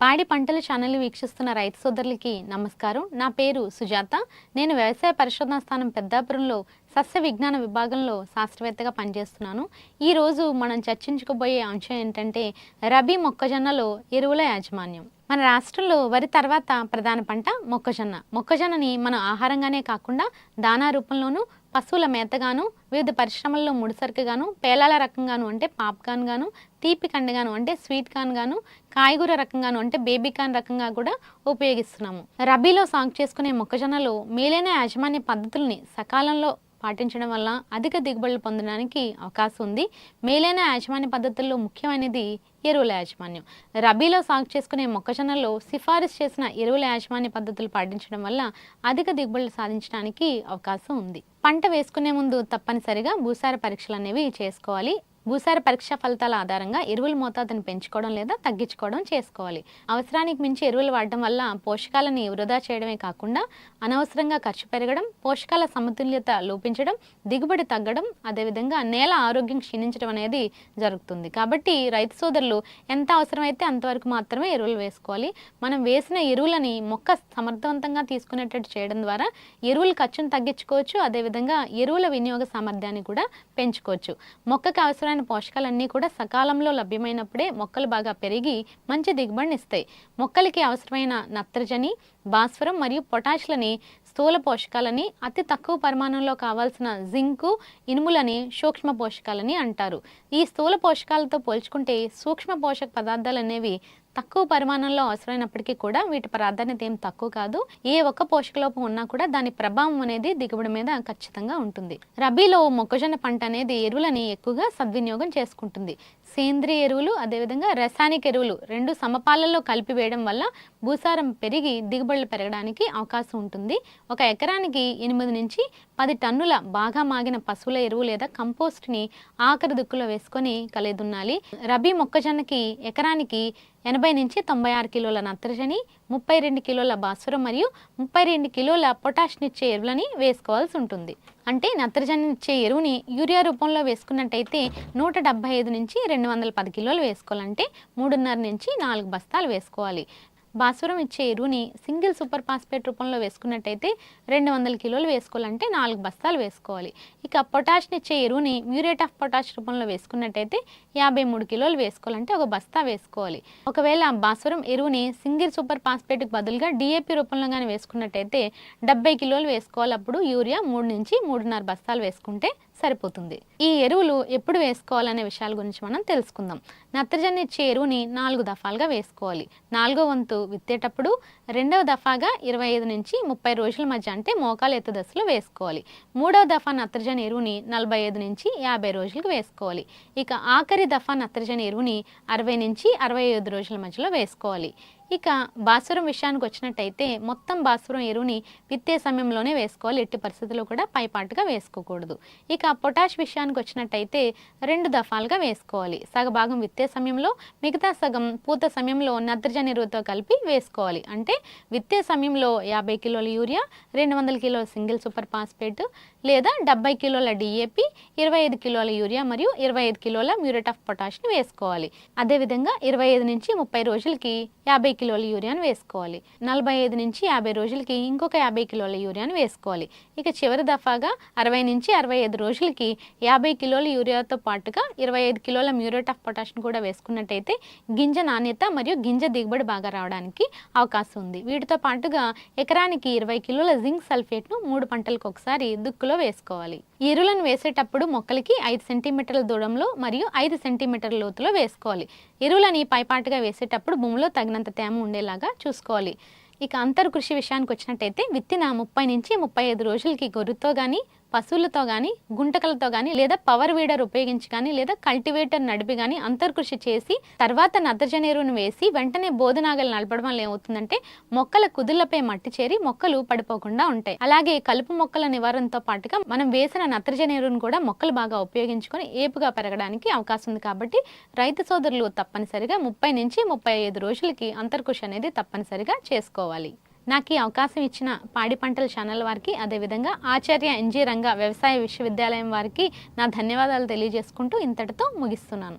పాడి పంటల ఛానల్ వీక్షిస్తున్న రైతు సోదరులకి నమస్కారం. నా పేరు సుజాత. నేను వ్యవసాయ పరిశోధనా స్థానం పెద్దాపురంలో సస్య విజ్ఞాన విభాగంలో శాస్త్రవేత్తగా పనిచేస్తున్నాను. ఈరోజు మనం చర్చించుకోబోయే అంశం ఏంటంటే రబీ మొక్కజొన్నలో ఎరువుల యాజమాన్యం. మన రాష్ట్రంలో వరి తర్వాత ప్రధాన పంట మొక్కజొన్న. మొక్కజొన్నని మనం ఆహారంగానే కాకుండా దానా రూపంలోనూ, పశువుల మేతగాను, వివిధ పరిశ్రమల్లో ముడిసరుకుగాను, పేలాల రకంగాను అంటే పాప్కార్న్ గాను, తీపి కండగాను అంటే స్వీట్ కార్న్ గాను, కాయగూర రకంగాను అంటే బేబీ కార్న్ రకంగా కూడా ఉపయోగిస్తున్నాము. రబీలో సాగు చేసుకునే మొక్కజొన్నలో మేలైన యాజమాన్య పద్ధతుల్ని సకాలంలో పాటించడం వల్ల అధిక దిగుబడులు పొందడానికి అవకాశం ఉంది. మేలైన యాజమాన్య పద్ధతుల్లో ముఖ్యమైనది ఎరువుల యాజమాన్యం. రబీలో సాగు చేసుకునే మొక్కజొన్నలో సిఫారసు చేసిన ఎరువుల యాజమాన్య పద్ధతులు పాటించడం వల్ల అధిక దిగుబడులు సాధించడానికి అవకాశం ఉంది. పంట వేసుకునే ముందు తప్పనిసరిగా భూసార పరీక్షలు అనేవి చేసుకోవాలి. భూసార పరీక్ష ఫలితాల ఆధారంగా ఎరువుల మోతాదుని పెంచుకోవడం లేదా తగ్గించుకోవడం చేసుకోవాలి. అవసరానికి మించి ఎరువులు వాడడం వల్ల పోషకాలని వృధా చేయడమే కాకుండా అనవసరంగా ఖర్చు పెరగడం, పోషకాల సమతుల్యత లోపించడం, దిగుబడి తగ్గడం, అదేవిధంగా నేల ఆరోగ్యం క్షీణించడం అనేది జరుగుతుంది. కాబట్టి రైతు సోదరులు ఎంత అవసరమైతే అంతవరకు మాత్రమే ఎరువులు వేసుకోవాలి. మనం వేసిన ఎరువులని మొక్క సమర్థవంతంగా తీసుకునేటట్టు చేయడం ద్వారా ఎరువుల ఖర్చును తగ్గించుకోవచ్చు. అదేవిధంగా ఎరువుల వినియోగ సామర్థ్యాన్ని కూడా పెంచుకోవచ్చు. మొక్కకు అవసరమైన పోషకాలన్నీ కూడా సకాలంలో లభ్యమైనప్పుడే మొక్కలు బాగా పెరిగి మంచి దిగుబడిని ఇస్తాయి. మొక్కలకి అవసరమైన నత్రజని, భాస్వరం మరియు పొటాష్లని, స్థూల పోషకాలని, అతి తక్కువ పరిమాణంలో కావాల్సిన జింకు, ఇనుములని సూక్ష్మ పోషకాలని అంటారు. ఈ స్థూల పోషకాలతో పోల్చుకుంటే సూక్ష్మ పోషక పదార్థాలు అనేవి తక్కువ పరిమాణంలో అవసరమైనప్పటికీ కూడా వీటి ప్రాధాన్యత ఏం తక్కువ కాదు. ఏ ఒక్క పోషకలోపం ఉన్నా కూడా దాని ప్రభావం అనేది దిగుబడి మీద ఖచ్చితంగా ఉంటుంది. రబీలో మొక్కజొన్న పంట అనేది ఎరువులని ఎక్కువగా సద్వినియోగం చేసుకుంటుంది. సేంద్రియ ఎరువులు అదేవిధంగా రసాయనిక ఎరువులు రెండు సమపాలల్లో కలిపి వేయడం వల్ల భూసారం పెరిగి దిగుబడులు పెరగడానికి అవకాశం ఉంటుంది. ఒక ఎకరానికి 8 నుంచి 10 టన్నుల బాగా మాగిన పశువుల ఎరువు లేదా కంపోస్ట్ని ఆఖరి దుక్కులో వేసుకొని కలిదున్నాలి. రబీ మొక్కజొన్నకి ఎకరానికి 80 నుంచి 96 కిలోల నత్రజని, 32 కిలోల భాస్వరం మరియు 32 కిలోల పొటాష్నిచ్చే ఎరువులని వేసుకోవాల్సి ఉంటుంది. అంటే నత్రజని ఇచ్చే ఎరువుని యూరియా రూపంలో వేసుకున్నట్టయితే 175 నుంచి 210 కిలోలు వేసుకోవాలంటే 3.5 నుంచి 4 బస్తాలు వేసుకోవాలి. భాస్వరం ఇచ్చే ఎరువుని సింగిల్ సూపర్ ఫాస్ఫేట్ రూపంలో వేసుకున్నట్టయితే 200 కిలోలు వేసుకోవాలంటే 4 బస్తాలు వేసుకోవాలి. ఇక పొటాష్ని ఇచ్చే ఎరువుని మ్యూరేట్ ఆఫ్ పొటాష్ రూపంలో వేసుకున్నట్టయితే 53 కిలోలు వేసుకోవాలంటే 1 బస్తా వేసుకోవాలి. ఒకవేళ భాస్వరం ఎరువుని సింగిల్ సూపర్ ఫాస్ఫేట్కి బదులుగా డిఏపి రూపంలో కానీ వేసుకున్నట్టయితే 70 కిలోలు వేసుకోవాలి. అప్పుడు యూరియా 3 నుంచి 3.5 బస్తాలు వేసుకుంటే సరిపోతుంది. ఈ ఎరువులు ఎప్పుడు వేసుకోవాలనే విషయాల గురించి మనం తెలుసుకుందాం. నత్రజని ఇచ్చే ఎరువుని 4 దఫాలుగా వేసుకోవాలి. 4వ వంతు విత్తేటప్పుడు, 2వ దఫాగా 25 నుంచి 30 రోజుల మధ్య అంటే మోకాలు ఎత్తు దశలో వేసుకోవాలి. 3వ దఫా నత్రజని ఎరువుని 45 నుంచి 50 రోజులకు వేసుకోవాలి. ఇక ఆఖరి దఫా నత్రజని ఎరువుని 60 నుంచి 65 రోజుల మధ్యలో వేసుకోవాలి. ఇక భాస్వరం విషయానికి వచ్చినట్టయితే మొత్తం భాస్వరం ఎరువుని విత్తే సమయంలోనే వేసుకోవాలి. ఎట్టి పరిస్థితుల్లో కూడా పైపాటుగా వేసుకోకూడదు. ఇక పొటాష్ విషయానికి వచ్చినట్టయితే 2 దఫాలుగా వేసుకోవాలి. సగభాగం విత్తే సమయంలో, మిగతా సగం పూత సమయంలో నత్రజని ఎరువుతో కలిపి వేసుకోవాలి. అంటే విత్తే సమయంలో 50 కిలోల యూరియా, 200 కిలోల సింగిల్ సూపర్ ఫాస్ఫేట్ లేదా 70 కిలోల డిఏపి, 25 కిలోల యూరియా మరియు 25 కిలోల మ్యూరేట్ ఆఫ్ పొటాష్ని వేసుకోవాలి. అదేవిధంగా 25 నుంచి 30 రోజులకి 50 కిలోల యూరియాను వేసుకోవాలి. 45 నుంచి 50 రోజులకి ఇంకొక 50 కిలోల యూరియాను వేసుకోవాలి. ఇక చివరి దఫాగా 60 నుంచి 65 రోజులకి 50 కిలోల యూరియాతో పాటుగా 25 కిలోల మ్యూరేట్ ఆఫ్ పొటాష్ని కూడా వేసుకున్నట్టయితే గింజ నాణ్యత మరియు గింజ దిగుబడి బాగా రావడానికి అవకాశం ఉంది. వీటితో పాటుగా ఎకరానికి 20 కిలోల జింక్ సల్ఫేట్ను 3 పంటలకు ఒకసారి దుక్కులో వేసుకోవాలి. ఈ ఎరువులను వేసేటప్పుడు మొక్కలకి 5 సెంటీమీటర్ల దూరంలో మరియు 5 సెంటీమీటర్ల లోతులో వేసుకోవాలి. ఎరువులని పైపాటుగా వేసేటప్పుడు భూమిలో తగినంత తేమ ఉండేలాగా చూసుకోవాలి. ఇక అంతర్ కృషి విషయానికి వచ్చినట్టయితే విత్తిన 30 నుంచి 35 రోజులకి గొర్రెతో కానీ, పశువులతో కానీ, గుంటకలతో కానీ లేదా పవర్ వీడర్ ఉపయోగించి కానీ లేదా కల్టివేటర్ నడిపి కానీ అంతర్కృషి చేసి తర్వాత నత్రజని ఎరువును వేసి వెంటనే బోధనాగలు నడపడం వల్ల ఏమవుతుందంటే మొక్కల కుదుళ్లపై మట్టి చేరి మొక్కలు పడిపోకుండా ఉంటాయి. అలాగే కలుపు మొక్కల నివారణతో పాటుగా మనం వేసిన నత్రజని ఎరువును కూడా మొక్కలు బాగా ఉపయోగించుకొని ఏపుగా పెరగడానికి అవకాశం ఉంది. కాబట్టి రైతు సోదరులు తప్పనిసరిగా 30 నుంచి 35 రోజులకి అంతర్కృషి అనేది తప్పనిసరిగా చేసుకోవాలి. నాకు ఈ అవకాశం ఇచ్చిన పాడి పంటల ఛానల్ వారికి, అదేవిధంగా ఆచార్య ఎన్జీ రంగా వ్యవసాయ విశ్వవిద్యాలయం వారికి నా ధన్యవాదాలు తెలియజేసుకుంటూ ఇంతటితో ముగిస్తున్నాను.